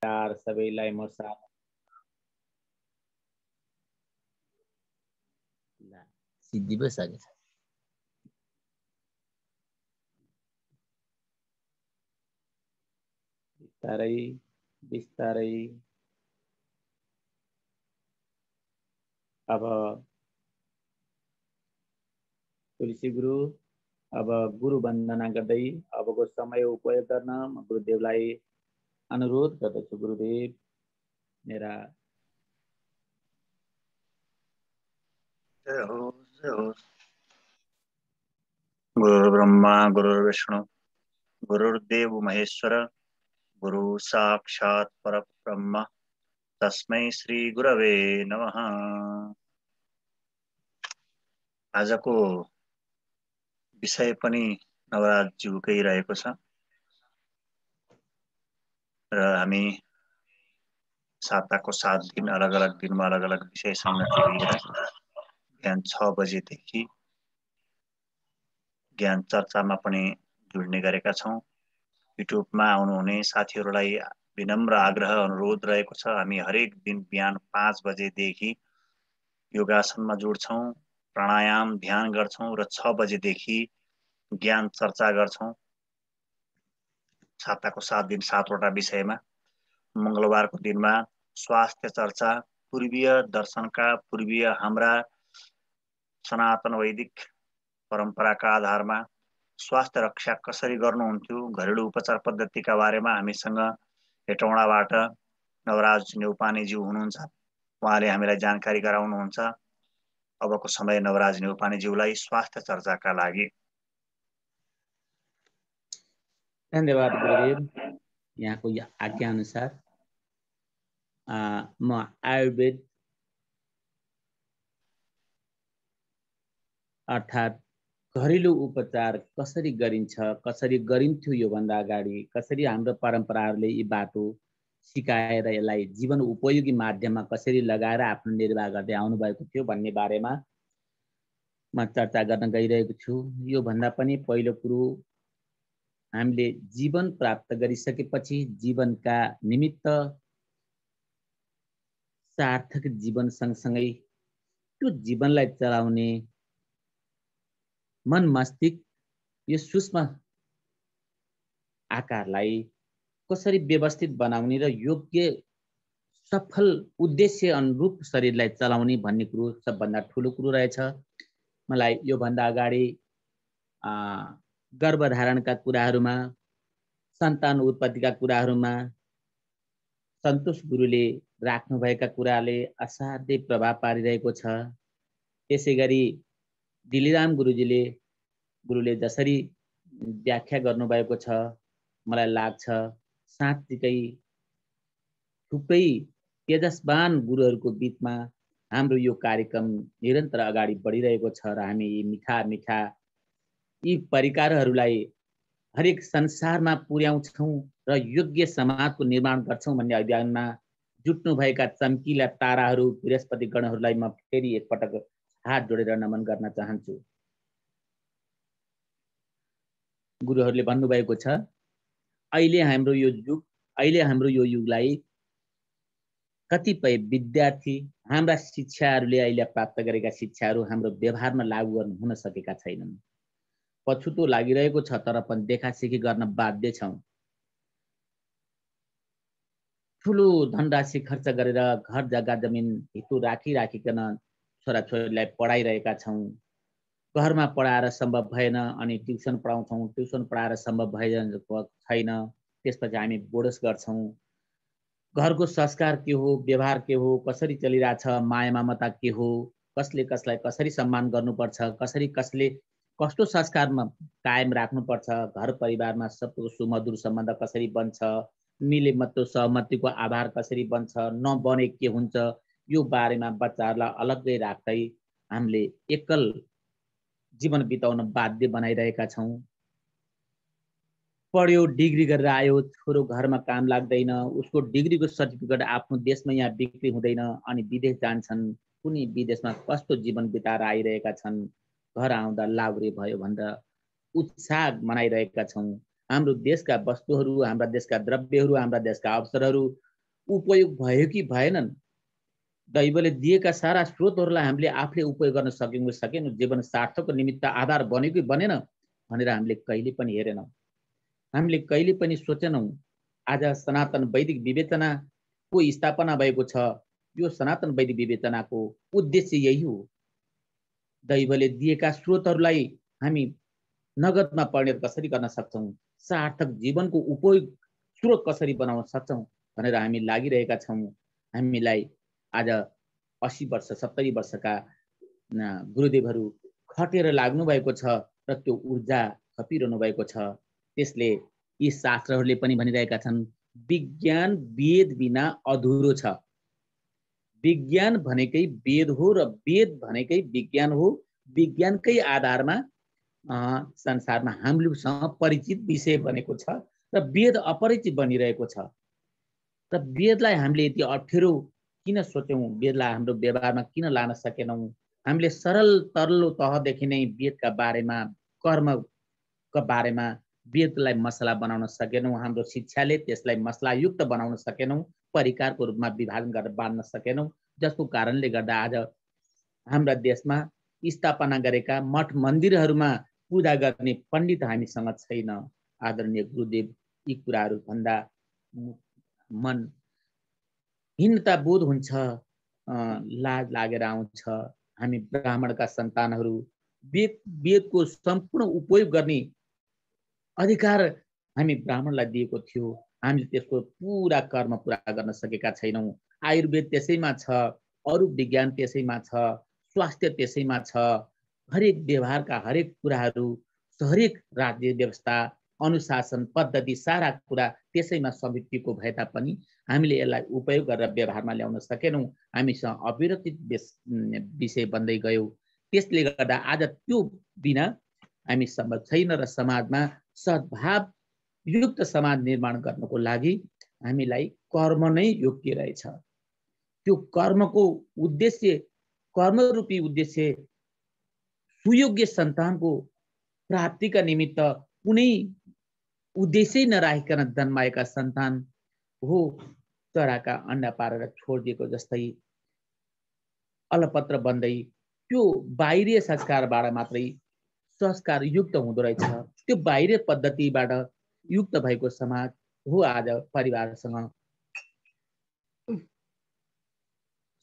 नमस्कार सबैलाई म सिद्धि पो सकेछ। बिस्तारै बिस्तारै अब तुलसी गुरु अब गुरु वन्दना गर्दै अबको समय उपयोग गर्न म गुरुदेवलाई अनुरोध गर्दछु। गुरुदेव मेरा गुरुर्ब्रह्मा गुरुर्विष्णु गुरुर्देव महेश्वर गुरु साक्षात् परब्रह्म तस्मै श्री गुरवे नमः। आजको विषय पनि नवराजज्यूकै रहेको छ र हामी साताको 7 दिन अलग अलग दिनमा अलग अलग विषयसँग जोडिएर बिहान 6 बजेदेखि ज्ञान चर्चामा पनि जोड्ने गरेका छौं। युट्युबमा आउनुहुने साथीहरूलाई विनम्र आग्रह अनुरोध रहेको छ। हामी हरेक दिन बिहान 5 बजेदेखि योगासनमा जोड्छौं, प्राणायाम ध्यान गर्छौं र 6 बजेदेखि ज्ञान चर्चा गर्छौं। साताको 7 दिन 7 वटा विषयमा। मंगलबारको दिनमा स्वास्थ्य चर्चा, पूर्वीय दर्शनका पूर्वीय हाम्रा सनातन वैदिक परम्पराका आधारमा स्वास्थ्य रक्षा कसरी गर्नुहुन्थ्यो, घरेलु उपचार पद्धतिका बारेमा हामीसँग हेटौँडाबाट नवराज नेउपानेज्यू हुनुहुन्छ। उहाँले हामीलाई जानकारी गराउनुहुन्छ। अबको समय नवराज नेउपानेज्यूलाई स्वास्थ्य चर्चाका लागि। धन्यवाद गुरुदेव। यहाँको आज्ञा अनुसार म आयुर्वेद अर्थात् घरेलु उपचार कसरी गरिन्छ, कसरी गरिन्थ्यो योभन्दा अगाडि, कसरी हाम्रो परम्पराहरूले यी बाटो सिकाएर यसलाई जीवन उपयोगी माध्यममा कसरी लगाएर आफ्नो निर्वाह गर्दै आउनुभएको थियो भन्ने बारेमा म चर्चा गर्न गइरहेको छु। यो भन्दा पनि पहिलो कुरो, हामीले जीवन प्राप्त गरिसकेपछि जीवनका निमित्त सार्थक जीवन सँगसँगै त्यो जीवनलाई चलाउने मन मस्तिष्क यो सूक्ष्म आकारलाई कसरी व्यवस्थित बनाउने र योग्य सफल उद्देश्य अनुरूप शरीरलाई चलाउने भन्ने कुरो सबभन्दा ठुलो कुरो रहेछ। मलाई यो भन्दा अगाडि गर्भधारणका कुराहरूमा, सन्तान उत्पत्तिका कुराहरूमा सन्तोष गुरुले राख्नुभएका कुराले असाध्यै प्रभाव पारिरहेको छ। त्यसैगरी दिलीराम गुरुले जसरी व्याख्या गर्नुभएको छ, मलाई लाग्छ साँच्चीकै थुप्रै तेजस्वान गुरुहरूको बीचमा हाम्रो यो कार्यक्रम निरन्तर अगाडि बढिरहेको छ र हामी यी मिठा यी परिकारहरूलाई हरेक संसारमा पुर्याउँछौं र योग्य समाजको निर्माण गर्छौं भन्ने अभियानमा जुट्नुभएका चम्किला ताराहरू बृहस्पति गणहरूलाई म फेरि एकपटक हात जोडेर नमन गर्न चाहन्छु। गुरुहरूले भन्नुभएको छ, अहिले हाम्रो यो युगलाई कतिपय विद्यार्थी हाम्रा शिक्षाहरूले अहिले प्राप्त गरेका शिक्षाहरू हाम्रो व्यवहारमा लागू गर्न हुन सकेका छैनन्। पछुतो लागिरहेको छ, तर पनि देखासेखी गर्न बाध्य छौं। ठुलो धनराशि खर्च गरेर घर जग्गा जमिन हितो राखिकन छोराछोरीलाई पढाइरहेका छौं। घरमा पढाएर सम्भव भएन अनि ट्युसन पढाउँछौं, ट्युसन पढाएर सम्भव भएन छैन, त्यसपछि हामी बोनस गर्छौं। घरको संस्कार के हो, व्यवहार के हो, कसरी चलिरहेछ, माया ममता के हो, कसले कसलाई कसरी सम्मान गर्नुपर्छ, कसले कस्तो संस्कारमा कायम राख्नुपर्छ, घर परिवारमा सबको सुमधुर सम्बन्ध कसरी बन्छ, मिले मतो सहमतिको आधार कसरी बन्छ, नबने के हुन्छ, यो बारेमा बच्चाहरूलाई अलग्गै राख्दै हामीले एकल जीवन बिताउन बाध्य बनाइरहेका छौं। पढ्यो, डिग्री गरेर आयो, छोरो घरमा काम लाग्दैन, उसको डिग्रीको सर्टिफिकेट आफ्नो देशमा यहाँ बिक्री हुँदैन अनि विदेश जान्छन्। कुनै विदेशमा कस्तो जीवन बिताएर आइरहेका छन्, घर आउँदा लाउरे भयो भनेर उत्साह मनाइरहेका छौं। हाम्रो देशका वस्तुहरू, हाम्रा देशका द्रव्यहरू, हाम्रा देशका अवसरहरू उपयोग भयो कि भएनन्, दैवले दिएका सारा स्रोतहरूलाई हामीले आफूले उपयोग गर्न सक्यौँ कि सकेनौँ, जीवन सार्थकको निमित्त आधार बन्यो कि बनेन भनेर हामीले कहिले पनि हेरेनौँ। हामीले कहिले पनि सोचेनौँ। आज सनातन वैदिक विवेचनाको स्थापना भएको छ। यो सनातन वैदिक विवेचनाको उद्देश्य यही हो। दैवले दिएका स्रोतहरूलाई हामी नगदमा परिणत कसरी गर्न सक्छौँ, सार्थक जीवनको उपयोग स्रोत कसरी बनाउन सक्छौँ भनेर हामी लागिरहेका छौँ। हामीलाई आज 80 वर्ष 70 वर्षका गुरुदेवहरू खटेर लाग्नु भएको छ र त्यो ऊर्जा थपिरहनु भएको छ। त्यसले यी शास्त्रहरूले पनि भनिरहेका छन्, विज्ञान वेद बिना अधुरो छ। विज्ञान भनेकै वेद हो र वेद भनेकै विज्ञान हो। विज्ञानकै आधारमा संसारमा हामीसँग परिचित विषय बनेको छ र वेद अपरिचित बनिरहेको छ। र वेदलाई हामीले यति अप्ठ्यारो किन सोच्यौँ, वेदलाई हाम्रो व्यवहारमा किन लान सकेनौँ? हामीले सरल तरल तहदेखि नै वेदका बारेमा, कर्मका बारेमा वेदलाई मसला बनाउन सकेनौँ। हाम्रो शिक्षाले त्यसलाई मसलायुक्त बनाउन सकेनौँ, परिकारको रूपमा विभाजन गरेर बाँड्न सकेनौँ, जसको कारणले गर्दा आज हाम्रा देशमा स्थापना गरेका मठ मन्दिरहरूमा पूजा गर्ने पण्डित हामीसँग छैन। आदरणीय गुरुदेव, यी कुराहरू भन्दा मन हीनता बोध हुन्छ, लाज लागेर आउँछ। हामी ब्राह्मणका सन्तानहरू वेदको सम्पूर्ण उपयोग गर्ने अधिकार हामी ब्राह्मणलाई दिएको थियो। हामीले त्यसको पुरा कर्म पुरा गर्न सकेका छैनौँ। आयुर्वेद त्यसैमा छ, अरू विज्ञान त्यसैमा छ, स्वास्थ्य त्यसैमा छ, हरेक व्यवहारका हरेक कुराहरू, हरेक राज्य व्यवस्था, अनुशासन पद्धति, सारा कुरा त्यसैमा समेटिएको भए तापनि हामीले यसलाई उपयोग गरेर व्यवहारमा ल्याउन सकेनौँ। हामीसँग अविरतित विषय बन्दै गयो। त्यसले गर्दा आज त्यो बिना हामी सम्भव छैन र समाजमा सद्भाव युक्त समाज निर्माण गर्नको लागि हामीलाई कर्म नै योग्य रहेछ। त्यो कर्मको उद्देश्य, कर्मरूपी उद्देश्य सुयोग्य सन्तानको प्राप्तिका निमित्त कुनै उद्देश्य नराखिकन जन्माएका सन्तान हो चराका अन्डा पारेर छोडिदिएको जस्तै अलपत्र बन्दै त्यो बाहिरी संस्कारबाट मात्रै संस्कार युक्त हुँदो रहेछ। त्यो बाहिरी पद्धतिबाट युक्त भएको समाज हो आज परिवारसँग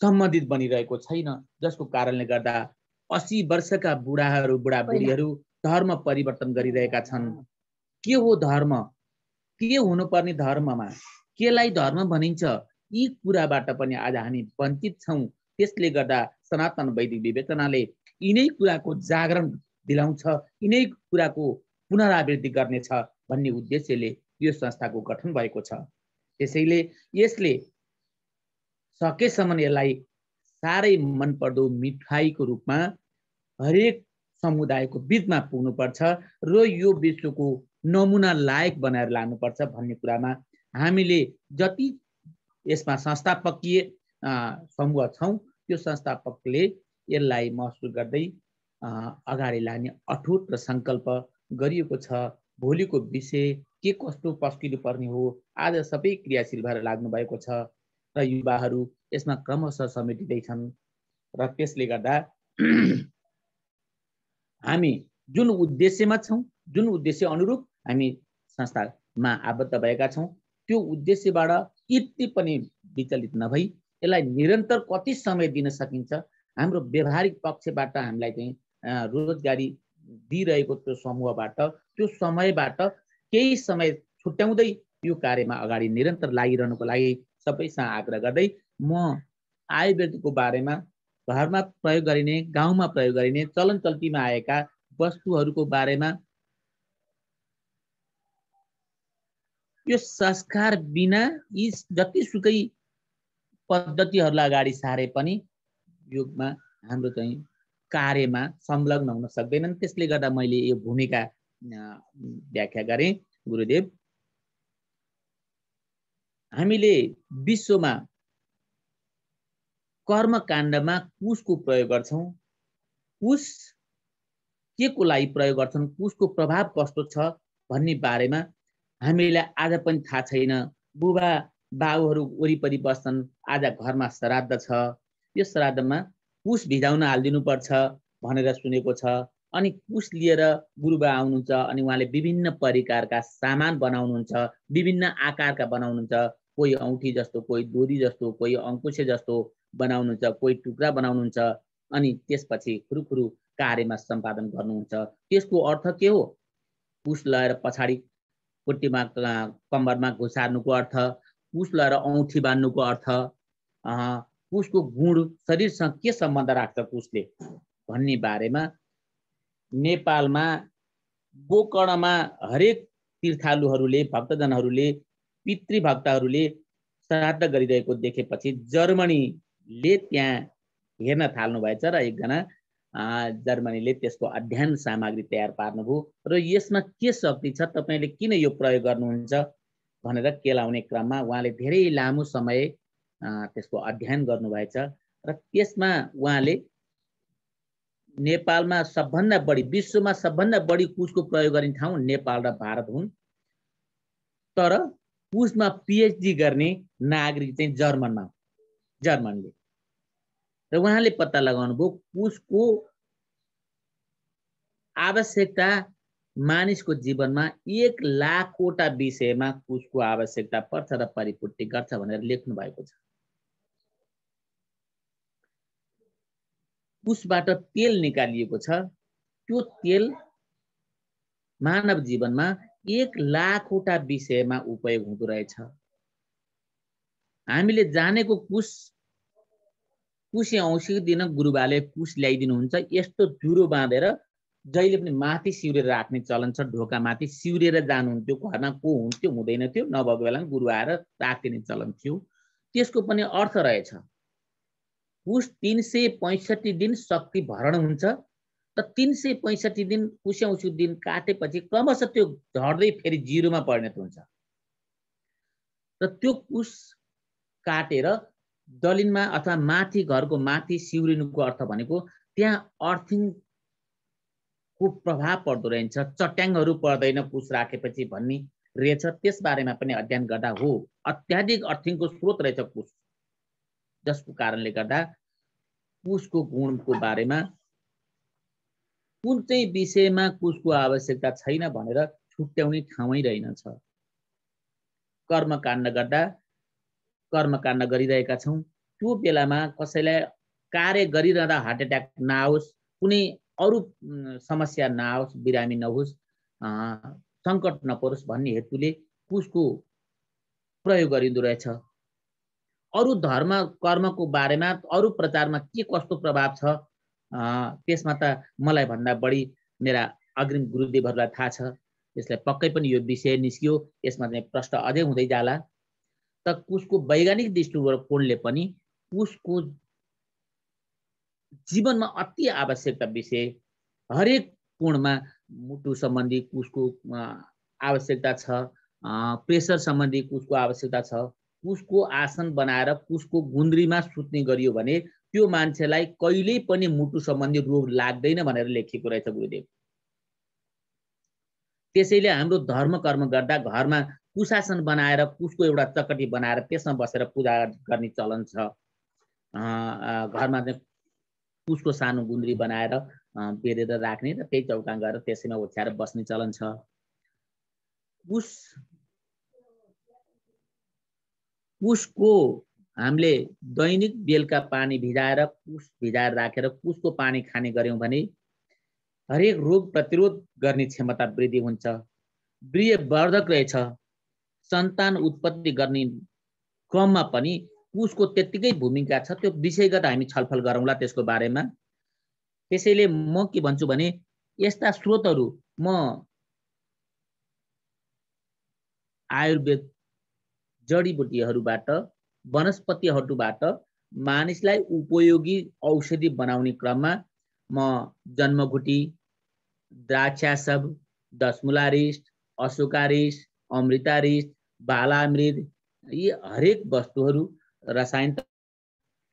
सम्बन्धित बनिरहेको छैन, जसको कारणले गर्दा 80 वर्षका बुढाहरू बुढाबुढीहरू धर्म परिवर्तन गरिरहेका छन्। के हो धर्म, के हुनुपर्ने धर्ममा, केलाई धर्म भनिन्छ, यी कुराबाट पनि आज हामी वञ्चित छौँ। त्यसले गर्दा सनातन वैदिक विवेचनाले यिनै कुराको जागरण दिलाउँछ, यिनै कुराको पुनरावृत्ति गर्नेछ भन्ने उद्देश्यले यो संस्थाको गठन भएको छ। त्यसैले यसले सकेसम्म यसलाई साह्रै मनपर्दो मिठाईको रूपमा हरेक समुदायको बिचमा पुग्नुपर्छ र यो विश्वको नमुना लायक बनाएर लानुपर्छ भन्ने कुरामा हामीले जति यसमा संस्थापकीय समूह छौँ, त्यो संस्थापकले यसलाई महसुस गर्दै अगाडि लाने अठोट र सङ्कल्प गरिएको छ। भोलिको विषय के कस्तो पस्किनु पर्ने हो आज सबै क्रियाशील भएर लाग्नु भएको छ र युवाहरू यसमा क्रमशः समेटिँदैछन्। र त्यसले गर्दा हामी जुन उद्देश्यमा छौँ, जुन उद्देश्य अनुरूप हामी संस्थामा आबद्ध भएका छौँ, त्यो उद्देश्यबाट यति पनि विचलित नभई यसलाई निरन्तर कति समय दिन सकिन्छ, हाम्रो व्यवहारिक पक्षबाट हामीलाई चाहिँ रोजगारी दिइरहेको त्यो समूहबाट, त्यो समयबाट केही समय छुट्याउँदै यो कार्यमा अगाडि निरन्तर लागिरहनुको लागि सबैसँग आग्रह गर्दै म आयुर्वेदको बारेमा घरमा प्रयोग गरिने, गाउँमा प्रयोग गरिने, चलन चल्तीमा आएका वस्तुहरूको बारेमा यो संस्कार बिना यी जतिसुकै पद्धतिहरूलाई अगाडि सारे पनि युगमा हाम्रो चाहिँ कार्यमा संलग्न हुन सक्दैनन्। त्यसले गर्दा मैले यो भूमिका व्याख्या गरेँ। गुरुदेव, हामीले विश्वमा कर्मकाण्डमा कुशको प्रयोग गर्छौँ। कुश के को लागि प्रयोग गर्छन्, कुशको प्रभाव कस्तो छ भन्ने बारेमा हामीलाई आज पनि थाहा छैन। बुबा बाबुहरू वरिपरि बस्छन्, आज घरमा श्राद्ध छ, यो श्राद्धमा कुश भिजाउन हालिदिनुपर्छ भनेर सुनेको छ। अनि कुश लिएर गुरुबा आउनुहुन्छ अनि उहाँले विभिन्न परिकारका सामान बनाउनुहुन्छ, विभिन्न आकारका बनाउनुहुन्छ, कोही औँठी जस्तो, कोही डोरी जस्तो, कोही अङ्कुशे जस्तो बनाउनुहुन्छ, कोही टुक्रा बनाउनुहुन्छ अनि त्यसपछि खुरुखुरु कार्यमा सम्पादन गर्नुहुन्छ। त्यसको अर्थ के हो? कुश लगाएर पछाडि खुट्टीमा कम्मरमा घुसार्नुको अर्थ, कुश लगाएर औँठी बान्नुको अर्थ, कुशको गुण शरीरसँग के सम्बन्ध राख्छ कुशले भन्ने बारेमा नेपालमा गोकर्णमा हरेक तीर्थालुहरूले, भक्तजनहरूले, पितृभक्तहरूले श्राद्ध गरिरहेको देखेपछि जर्मनीले त्यहाँ हेर्न थाल्नु भएछ र एकजना जर्मनीले त्यसको अध्ययन सामग्री तयार पार्नुभयो र यसमा के शक्ति छ, तपाईले किन यो प्रयोग गर्नुहुन्छ भनेर केलाउने क्रममा उहाँले धेरै लामो समय त्यसको अध्ययन गर्नुभएछ र त्यसमा उहाँले नेपालमा सबभन्दा बढी, विश्वमा सबभन्दा बढी कुशको प्रयोग गर्ने ठाउँ नेपाल र भारत हुन्, तर कुशमा पिएचडी गर्ने नागरिक चाहिँ जर्मनले। र उहाँले पत्ता लगाउनु भयो कुशको आवश्यकता मानिसको जीवनमा 1 लाखवटा विषयमा कुशको आवश्यकता पर्छ र परिपूर्ति गर्छ भनेर लेख्नु भएको छ। कुशबाट तेल निकालिएको छ, त्यो तेल मानव जीवनमा 1 लाखवटा विषयमा उपयोग हुँदो रहेछ। हामीले जानेको कुशे औँसीको दिन गुरुबाले कुश ल्याइदिनुहुन्छ, यस्तो जुरो बाँधेर जहिले पनि माथि सिउरेर राख्ने चलन छ, ढोका माथि सिउरेर जानुहुन्थ्यो। घरमा को हुन्थ्यो हुँदैन थियो, नभएको बेलामा गुरु आएर राखिदिने चलन थियो। त्यसको पनि अर्थ रहेछ, कुश 365 दिन शक्ति भरण हुन्छ र 365 दिन कुशे औँसीको दिन काटेपछि क्रमशः त्यो झर्दै फेरि जिरोमा परिणत हुन्छ र त्यो कुश काटेर दलिनमा अथवा माथि घरको माथि सिउरिनुको अर्थ भनेको त्यहाँ अर्थिङको प्रभाव पर्दो रहेछ, चट्याङहरू पर्दैन कुश राखेपछि भन्ने रहेछ। त्यस बारेमा पनि अध्ययन गर्दा हो अत्याधिक अर्थिङको स्रोत रहेछ कुश, जसको कारणले गर्दा कुशको गुणको बारेमा कुन चाहिँ विषयमा कुशको आवश्यकता छैन भनेर छुट्याउने ठाउँै रहेनछ। कर्मकाण्ड गरिरहेका छौँ, त्यो बेलामा कसैलाई कार्य गरिरहँदा हार्ट एट्याक नआओस्, कुनै अरू समस्या नआओस्, बिरामी नहोस्, सङ्कट नपरोस् भन्ने हेतुले कुशको प्रयोग गरिँदो रहेछ। अरू धर्म कर्मको बारेमा, अरू प्रचारमा के कस्तो प्रभाव छ त्यसमा त मलाई भन्दा बढी मेरा अग्रिम गुरुदेवहरूलाई थाहा छ। त्यसलाई पक्कै पनि यो विषय निस्कियो, यसमा चाहिँ प्रश्न अझै हुँदै जाला। त कुशको वैज्ञानिक दृष्टिकोणले पनि कुशको जीवनमा अति आवश्यकता विषय, हरेक कोणमा मुटु सम्बन्धी कुशको आवश्यकता छ, प्रेसर सम्बन्धी कुशको आवश्यकता छ। कुशको आसन बनाएर कुशको गुन्द्रीमा सुत्ने गरियो भने त्यो मान्छेलाई कहिल्यै पनि मुटु सम्बन्धी रोग लाग्दैन भनेर लेखिएको रहेछ गुरुदेव। त्यसैले हाम्रो धर्म कर्म गर्दा घरमा कुशासन बनाएर कुशको एउटा चकटी बनाएर त्यसमा बसेर पूजा गर्ने चलन छ। घरमा चाहिँ कुशको सानो गुन्द्री बनाएर बेरेर राख्ने र त्यही चौका गरेर त्यसैमा ओछ्याएर बस्ने चलन छ। कुशको हामीले दैनिक बेलुका पानी भिजाएर राखेर कुशको पानी खाने गर्यौं भने हरेक रोग प्रतिरोध गर्ने क्षमता वृद्धि हुन्छ, वीर्यवर्धक रहेछ। सन्तान उत्पत्ति गर्ने क्रममा पनि कुशको त्यत्तिकै भूमिका छ। त्यो विषयगत हामी छलफल गरौँला त्यसको बारेमा। त्यसैले म के भन्छु भने यस्ता स्रोतहरू म आयुर्वेद जडीबुटीहरूबाट, वनस्पतिहरूबाट मानिसलाई उपयोगी औषधि बनाउने क्रममा म जन्मगुटी, द्राक्षासव, दशमुलारिष्ट, अशोकारिष्ट, अमृतारिष्ट, बालामृत, यी हरेक वस्तुहरू रासायनिक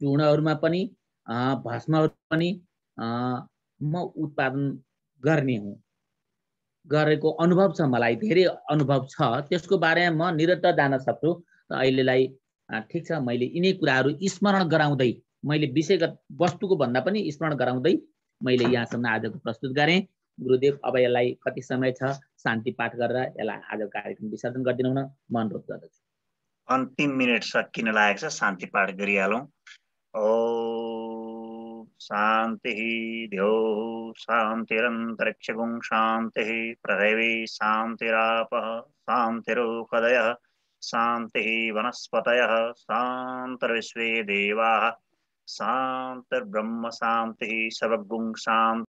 चूर्णहरूमा पनि भस्महरू पनि म उत्पादन गर्ने हुँ। गरेको अनुभव छ, मलाई धेरै अनुभव छ। त्यसको बारेमा म निरन्तर जान सक्छु अहिलेलाई ठिक छ, मैले यिनै कुराहरू स्मरण गराउँदै, मैले विषयगत वस्तुको भन्दा पनि स्मरण गराउँदै मैले यहाँसम्म आजको प्रस्तुत गरेँ। गुरुदेव, अब यसलाई कति समय छ, शान्ति पाठ गरेर यसलाई आजको कार्यक्रम विसर्जन गरिदिनु हुन म अनुरोध गर्दछु। अन्तिम मिनट सकिन लागेको छ, शान्ति पाठ गरिहालौँ। ओम शान्ति द्यौ शान्तिरन्तरिक्षगुं शान्तिः पृथिवी शान्तिरापः शान्तिरोषधयः शान्तिः वनस्पतयः शान्तिर्विश्वे देवाः शान्तिर्ब्रह्म शान्तिः सर्वगुं शान्तिः।